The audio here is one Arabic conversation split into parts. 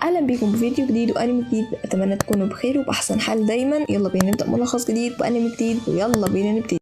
اهلا بيكم بفيديو جديد وانمي جديد. اتمنى تكونوا بخير وباحسن حال دايما. يلا بينا نبدا ملخص جديد وانمي جديد، ويلا بينا نبتدي.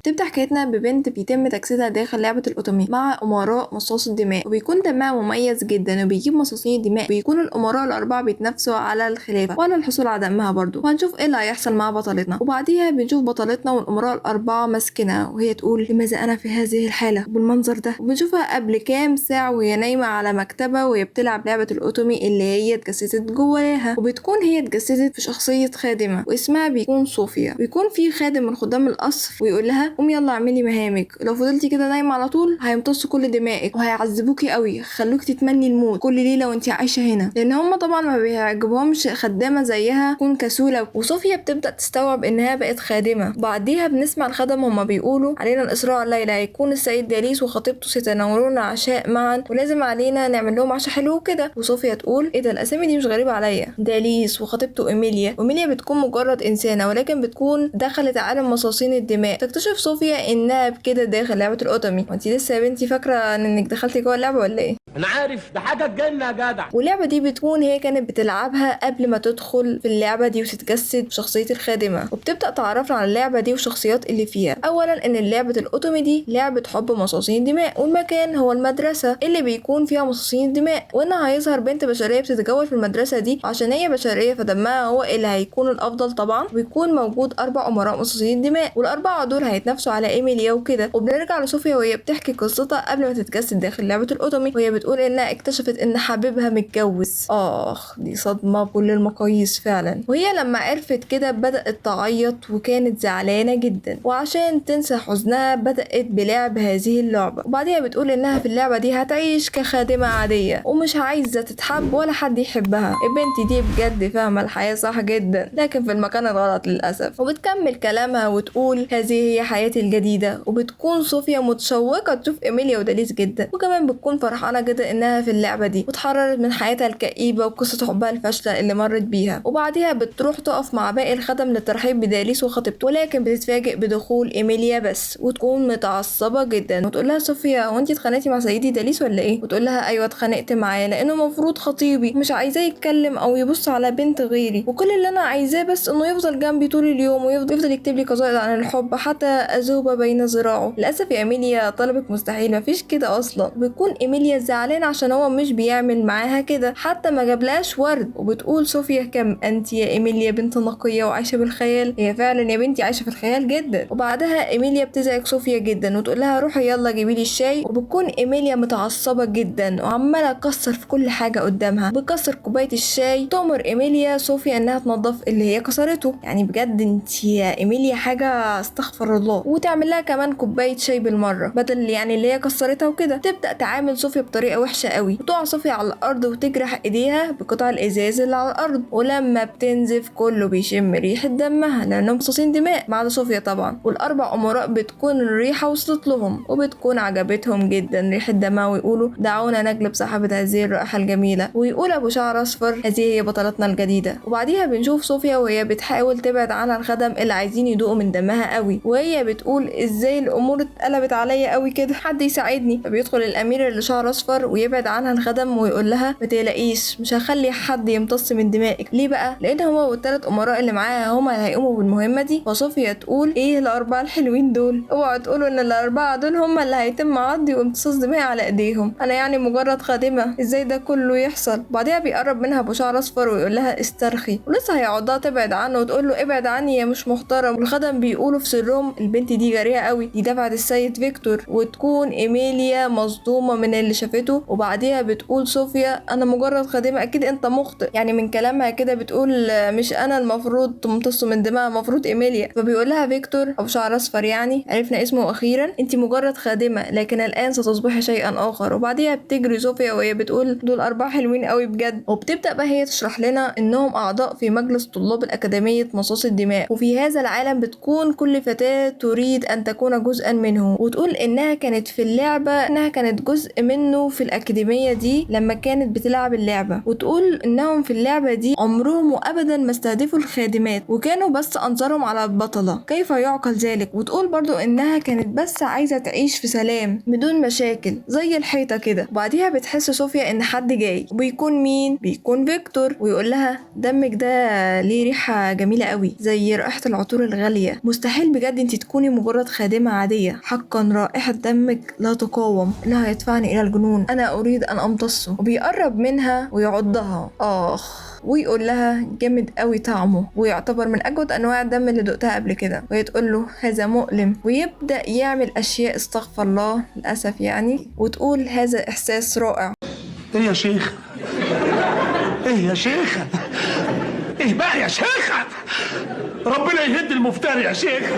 تبدأ حكايتنا ببنت بيتم تجسيدها داخل لعبة الأوتومي مع أمراء مصاص الدماء، وبيكون دمها مميز جدا وبيجيب مصاصين الدماء. بيكون الأمراء الأربعة بيتنافسوا على الخلافة وعلى الحصول على دمها برضو، وهنشوف ايه اللي هيحصل مع بطلتنا. وبعديها بنشوف بطلتنا والأمراء الأربعة ماسكينها وهي تقول لماذا أنا في هذه الحالة بالمنظر ده. وبنشوفها قبل كام ساعة وهي نايمة على مكتبة وهي بتلعب لعبة الأوتومي اللي هي اتجسدت جواها، وبتكون هي اتجسدت في شخصية خادمة واسمها بيكون صوفيا. بيكون في خادم من خدام القصر ويقول لها قومي يلا اعملي مهامك، لو فضلتي كده نايمه على طول هيمتصوا كل دمائك وهيعذبوكي قوي، خلوكي تتمني الموت كل ليله وانتي عايشه هنا، لان هم طبعا ما بيعجبهمش خدامه زيها تكون كسوله. وصوفيا بتبدا تستوعب انها بقت خادمه. بعديها بنسمع الخدم هما بيقولوا علينا الاسراء الليله، هيكون السيد داليس وخطيبته سيتناولون عشاء معا ولازم علينا نعمل لهم عشاء حلو كده. وصوفيا تقول ايه ده، الاسامي دي مش غريبه عليا، داليس وخطيبته ايميليا. وإيميليا بتكون مجرد انسانه ولكن بتكون دخلت عالم مصاصين الدماء. تكتشف صوفيا انها بكده داخل لعبه الاوتومي. وانتي لسه يا بنتي فاكره انك دخلتي جوه اللعبه ولا ايه؟ انا عارف ده حاجه تجنن يا جدع. واللعبه دي بتكون هي كانت بتلعبها قبل ما تدخل في اللعبه دي وتتجسد بشخصيه الخادمه. وبتبدا تعرفنا على اللعبه دي والشخصيات اللي فيها. اولا ان لعبه الاوتومي دي لعبه حب مصاصين دماء، والمكان هو المدرسه اللي بيكون فيها مصاصين الدماء، وان هيظهر بنت بشريه بتتجول في المدرسه دي عشان هي بشريه فدمها هو اللي هيكون الافضل طبعا. ويكون موجود 4 امراء مصاصين الدماء، والاربعه دول هيتنافسوا على ايميليا وكده. وبنرجع لصوفيا وهي بتحكي قصتها قبل ما تتجسد داخل لعبه الاوتومي، وهي بتقول انها اكتشفت ان حبيبها متجوز. دي صدمه بكل المقاييس فعلا. وهي لما عرفت كده بدات تعيط وكانت زعلانه جدا، وعشان تنسى حزنها بدات بلعب هذه اللعبه. وبعديها بتقول انها في اللعبه دي هتعيش كخادمه عاديه ومش عايزه تتحب ولا حد يحبها. البنت دي بجد فاهمه الحياه صح جدا لكن في المكان الغلط للاسف. وبتكمل كلامها وتقول هذه هي حياتي الجديده. وبتكون صوفيا متشوقه تشوف ايميليا وداليس جدا، وكمان بتكون فرحانه جدا انها في اللعبه دي واتحررت من حياتها الكئيبه وقصه حبها الفاشله اللي مرت بيها. وبعديها بتروح تقف مع باقي الخدم للترحيب بداليس وخطيبته، ولكن بتتفاجئ بدخول ايميليا بس وتكون متعصبه جدا وتقول لها صوفيا هو انت اتخانقتي مع سيدي داليس ولا ايه؟ وتقول لها ايوه اتخانقت معاه لانه المفروض خطيبي، مش عايزاه يتكلم او يبص على بنت غيري، وكل اللي انا عايزاه بس انه يفضل جنبي طول اليوم ويفضل يكتب لي قصائد عن الحب حتى اذوب بين ذراعه. للاسف يا ايميليا طلبك مستحيل، مفيش كده اصلا. بتكون ايميليا زعلانه عشان هو مش بيعمل معاها كده، حتى ما جابلهاش ورد. وبتقول صوفيا كم انت يا ايميليا بنت نقيه وعايشه بالخيال. هي فعلا يا بنتي عايشه في الخيال جدا. وبعدها ايميليا بتزعج صوفيا جدا وتقول لها روحي يلا جيبي لي الشاي. وبتكون ايميليا متعصبه جدا وعماله تكسر في كل حاجه قدامها، بتكسر كوبايه الشاي. تؤمر ايميليا صوفيا انها تنظف اللي هي كسرته. يعني بجد انت يا ايميليا حاجه استغفر الله. وتعمل لها كمان كوبايه شاي بالمره بدل يعني اللي هي كسرتها وكده. تبدا تعامل صوفيا بطريقه وحشه قوي وتقع صوفيا على الارض وتجرح ايديها بقطع الازاز اللي على الارض. ولما بتنزف كله بيشم ريحه دمها لانهم مصاصين دماء ما عدا صوفيا طبعا. والاربع امراء بتكون الريحه وصلت لهم وبتكون عجبتهم جدا ريحه دمها، ويقولوا دعونا نجلب صاحبه هذه الرائحه الجميله. ويقول ابو شعر اصفر هذه هي بطلتنا الجديده. وبعديها بنشوف صوفيا وهي بتحاول تبعد عنها الخدم اللي عايزين يدوقوا من دمها قوي، وهي بتقول ازاي الامور اتقلبت عليا قوي كده، حد يساعدني. فبيدخل الامير اللي شعره اصفر ويبعد عنها الخدم ويقول لها ما تقلقيش مش هخلي حد يمتص من دمائك. ليه بقى؟ لان هو والثلاث امراء اللي معاها هما اللي هيقوموا بالمهمه دي. وصوفيا تقول ايه الاربعه الحلوين دول؟ اوعوا تقولوا ان الاربعه دول هما اللي هيتم عضي وامتصاص دمائي على ايديهم، انا يعني مجرد خادمه، ازاي ده كله يحصل؟ بعدها بيقرب منها ابو شعر اصفر ويقول لها استرخي، ولسه هيعضها تبعد عنه وتقول له ابعد عني يا مش محترم. والخدم بيقولوا في سرهم البنت دي جريئه قوي، دي دفعت السيد فيكتور. وتكون ايميليا مصدومه من اللي شافته صاحبته. وبعديها بتقول صوفيا انا مجرد خادمة، اكيد انت مخطئ. يعني من كلامها كده بتقول مش انا المفروض تمتص من دماغها، المفروض ايميليا. فبيقول لها فيكتور ابو شعر اصفر يعني عرفنا اسمه اخيرا، انت مجرد خادمة لكن الان ستصبحي شيئا اخر. وبعديها بتجري صوفيا وهي بتقول دول 4 حلوين قوي بجد. وبتبدأ بقى هي تشرح لنا انهم اعضاء في مجلس طلاب الأكاديمية مصاص الدماء، وفي هذا العالم بتكون كل فتاة تريد ان تكون جزءا منه. وتقول انها كانت في اللعبة، انها كانت جزء منه في الأكاديمية دي لما كانت بتلعب اللعبة. وتقول انهم في اللعبة دي عمرهم وابدا ما استهدفوا الخادمات وكانوا بس انظرهم على البطلة، كيف يعقل ذلك؟ وتقول برضو انها كانت بس عايزة تعيش في سلام بدون مشاكل زي الحيطة كده. وبعديها بتحس صوفيا ان حد جاي، وبيكون مين؟ بيكون فيكتور. ويقول لها دمك ده ليه ريحة جميلة قوي زي رائحة العطور الغالية، مستحيل بجد انت تكوني مجرد خادمة عادية، حقا رائحة دمك لا تقاوم، انها يدفعني الى الجنون، انا اريد ان امتصه. وبيقرب منها ويعضها ويقول لها جامد قوي طعمه، ويعتبر من اجود انواع الدم اللي دقتها قبل كده. وهي تقول له هذا مؤلم، ويبدا يعمل اشياء استغفر الله للاسف يعني. وتقول هذا احساس رائع. ايه يا شيخ؟ ايه يا شيخ؟ ايه بقى يا شيخ؟ ربنا يهد المفتري يا شيخ.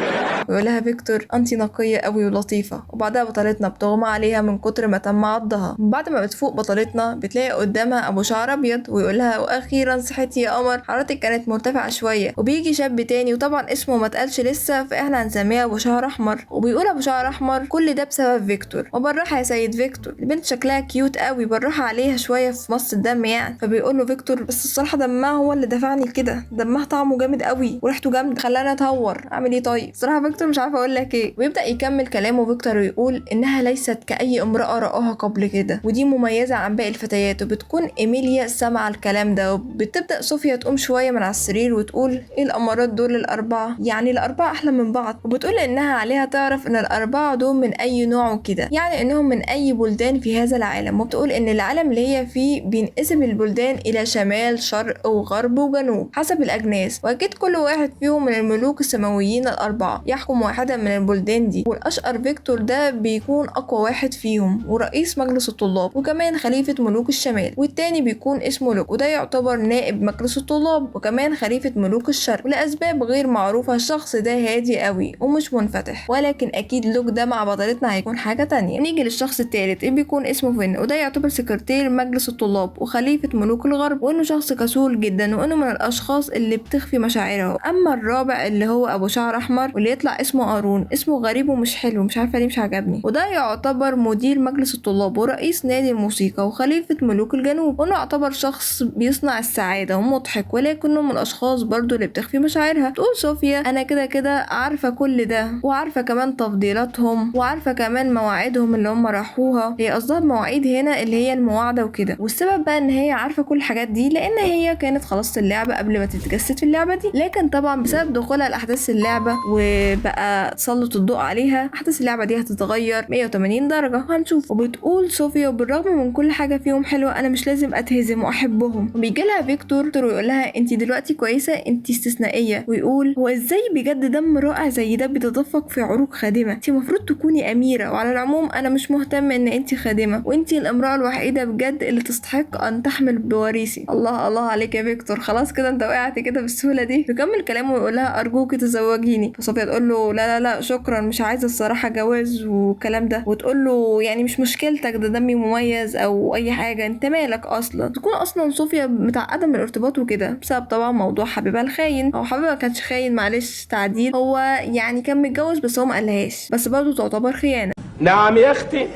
ويقول لها فيكتور انت نقيه قوي ولطيفه. وبعدها بطلتنا بتغمى عليها من كتر ما تم عضها. بعد ما بتفوق بطلتنا بتلاقي قدامها ابو شعر ابيض، ويقول لها واخيرا صحتي يا قمر، حرارتك كانت مرتفعه شويه. وبيجي شاب تاني وطبعا اسمه ما اتقالش لسه، فاحنا هنسميها ابو شعر احمر. وبيقول ابو شعر احمر كل ده بسبب فيكتور، وبالراحه يا سيد فيكتور، البنت شكلها كيوت قوي، بالراحه عليها شويه في مص الدم يعني. فبيقول له فيكتور بس الصراحه دمها هو اللي دفعني كده، دمها طعمه جامد قوي وريحته جامده، خلاني اتهور، اعمل ايه طيب؟ صراحه فيكتور مش عارفه اقول لك ايه. ويبدا يكمل كلامه فيكتور ويقول انها ليست كاي امراه راها قبل كده، ودي مميزه عن باقي الفتيات. وبتكون ايميليا سامعه الكلام ده، وبتبدا صوفيا تقوم شويه من على السرير وتقول ايه الامارات دول الاربعه؟ يعني الاربعه احلى من بعض. وبتقول انها عليها تعرف ان الاربعه دول من اي نوع وكده، يعني انهم من اي بلدان في هذا العالم. وبتقول ان العالم اللي هي فيه بينقسم البلدان الى شمال شرق وغرب وجنوب حسب الاجناس، واكيد كل واحد فيهم من الملوك السماويين الاربعه يحكم واحده من البلدان دي. والاشقر فيكتور ده بيكون اقوى واحد فيهم ورئيس مجلس الطلاب وكمان خليفه ملوك الشمال. والتاني بيكون اسمه لوك، وده يعتبر نائب مجلس الطلاب وكمان خليفه ملوك الشرق. ولاسباب غير معروفه الشخص ده هادي قوي ومش منفتح، ولكن اكيد لوك ده مع بطلتنا هيكون حاجه تانية. نيجي للشخص الثالث اللي بيكون اسمه فين، وده يعتبر سكرتير مجلس الطلاب وخليفه ملوك الغرب، وانه شخص كسول جدا وانه من الاشخاص اللي بتخفي مشاعره. اما الرابع اللي هو ابو شعر احمر واللي يطلع اسمه قارون، اسمه غريب ومش حلو، مش عارفه ليه مش عجبني. وده يعتبر مدير مجلس الطلاب ورئيس نادي الموسيقى وخليفه ملوك الجنوب، وانه يعتبر شخص بيصنع السعاده ومضحك، ولكنه من الاشخاص برضو اللي بتخفي مشاعرها. تقول صوفيا انا كده كده عارفه كل ده، وعارفه كمان تفضيلاتهم، وعارفه كمان مواعيدهم اللي هم راحوها. هي قصدها بمواعيد هنا اللي هي المواعده وكده. والسبب بقى ان هي عارفه كل الحاجات دي لان هي كانت خلصت اللعبه قبل ما تتجسد في اللعبه دي، لكن طبعا بسبب دخولها لاحداث اللعبه وبقى تسلط الضوء عليها احداث اللعبه دي هتتغير 180 درجه، هنشوف. وبتقول صوفيا وبالرغم من كل حاجه فيهم حلوه انا مش لازم اتهزم واحبهم. وبيجي لها فيكتور ويقول لها انت دلوقتي كويسه، انت استثنائيه. ويقول هو ازاي بجد دم رائع زي ده بيتدفق في عروق خادمه؟ انت المفروض تكوني اميره، وعلى العموم انا مش مهتم ان انت خادمه، وانت الامراه الوحيده بجد اللي تستحق ان تحمل بوريثي. الله الله عليك يا فيكتور، خلاص كده انت وقعت كده بالسهوله دي. يكمل كلامه ويقول لها ارجوك تزوجيني. فصوفيا تقول له لا لا لا شكرا، مش عايزه الصراحه جواز والكلام ده. وتقول له يعني مش مشكلتك، ده دمي مميز او اي حاجه، انت مالك اصلا؟ تكون اصلا صوفيا متعقده من الارتباط وكده بسبب طبعا موضوع حبيبها الخاين، او حبيبها ما كانش خاين، معلش تعديل، هو يعني كان متجوز بس هو ما قالهاش، بس برضه تعتبر خيانه. نعم يا اختي.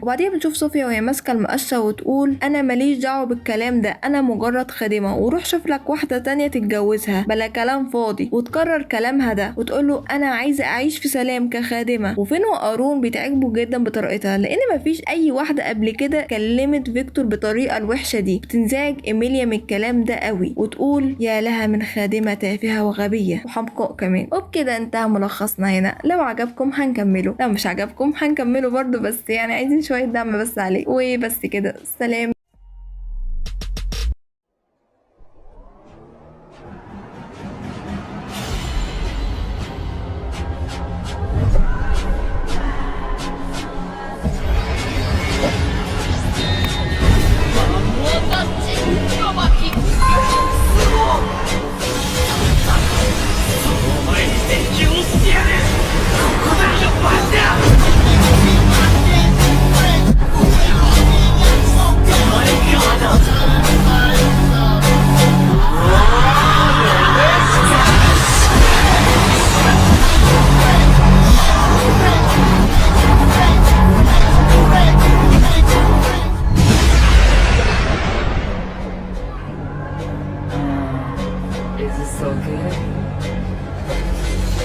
وبعديها بنشوف صوفيا وهي ماسكه المقشه وتقول انا ماليش دعوه بالكلام ده، انا مجرد خادمه، وروح شوف لك واحده تانية تتجوزها بلا كلام فاضي. وتكرر كلامها ده وتقول له انا عايزه اعيش في سلام كخادمه. وفين قارون بيتعجبوا جدا بطريقتها لان مفيش اي واحده قبل كده كلمت فيكتور بالطريقه الوحشه دي. بتنزعج ايميليا من الكلام ده قوي وتقول يا لها من خادمه تافهه وغبيه وحمقاء كمان. وبكده انتهى ملخصنا هنا، لو عجبكم هنكمله، لو مش عجبكم هنكمله برضه، بس يعني عايزين شويه دعم بس عليه. وبس كده، سلام. is it's okay.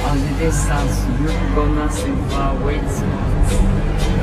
On the distance, you go nothing far away.